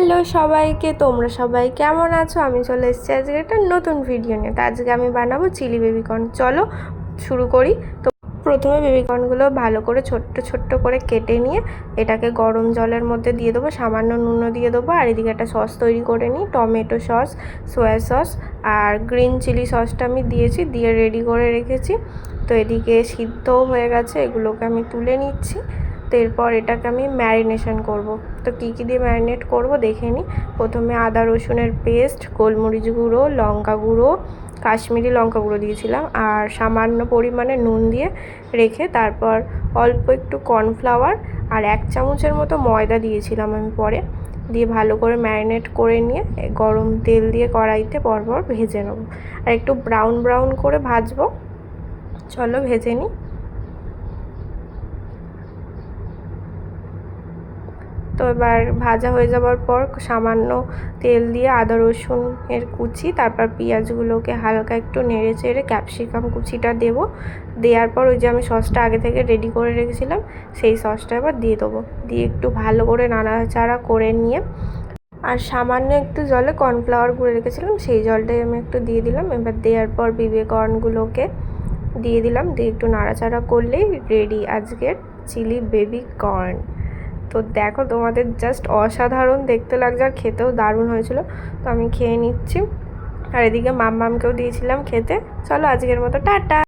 Hello সবাইকে, তোমরা সবাই কেমন আছো? আমি চলে এসেছি আজকে একটা নতুন ভিডিও নিয়ে। তো আজকে আমি বানাবো চিলি বেবিকর্ন। চলো শুরু করি। তো প্রথমে বেবিকর্নগুলো ভালো করে ছোট্ট ছোট্ট করে কেটে নিয়ে এটাকে গরম জলের মধ্যে দিয়ে দেবো, সামান্য নুনও দিয়ে দেবো। আর এদিকে একটা সস তৈরি করে নিই, টমেটো সস, সয়া সস আর গ্রিন চিলি সসটা আমি দিয়েছি, দিয়ে রেডি করে রেখেছি। তো এদিকে সিদ্ধও হয়ে গেছে, এগুলোকে আমি তুলে নিচ্ছি। তো এরপর এটাকে আমি ম্যারিনেশন করব। তো কী কী দিয়ে ম্যারিনেট করব দেখে নিই। প্রথমে আদা রসুনের পেস্ট, গোলমরিচ গুঁড়ো, লঙ্কা গুঁড়ো, কাশ্মীরি লঙ্কা গুঁড়ো দিয়েছিলাম, আর সামান্য পরিমাণে নুন দিয়ে রেখে তারপর অল্প একটু কর্নফ্লাওয়ার আর 1 চামচের মতো ময়দা দিয়েছিলাম আমি পরে, দিয়ে ভালো করে ম্যারিনেট করে নিয়ে গরম তেল দিয়ে কড়াইতে পরপর ভেজে নেব। আর একটু ব্রাউন ব্রাউন করে ভাজবো। চলো ভেজে নিই। তো এবার ভাজা হয়ে যাওয়ার পর সামান্য তেল দিয়ে আদা রসুনের কুচি, তারপর পেঁয়াজগুলোকে হালকা একটু নেড়ে চেড়ে ক্যাপসিকাম কুচিটা দেবো। দেওয়ার পর ওই যে আমি সসটা আগে থেকে রেডি করে রেখেছিলাম সেই সসটা এবার দিয়ে দেবো, দিয়ে একটু ভালো করে নাড়াচাড়া করে নিয়ে আর সামান্য একটু জলে কর্নফ্লাওয়ার গুঁড়ে রেখেছিলাম সেই জলটাই আমি একটু দিয়ে দিলাম। এবার দেওয়ার পর বেবিকর্নগুলোকে দিয়ে দিলাম, দিয়ে একটু নাড়াচাড়া করলেই রেডি আজকের চিলি বেবিকর্ন। তো দেখো, তোমাদের জাস্ট অসাধারণ দেখতে লাগছে আর খেতেও দারুণ হয়েছিল। তো আমি খেয়ে নিচ্ছি, আর এদিকে মাম্মামকেও দিয়েছিলাম খেতে। চলো আজকের মতো টাটা।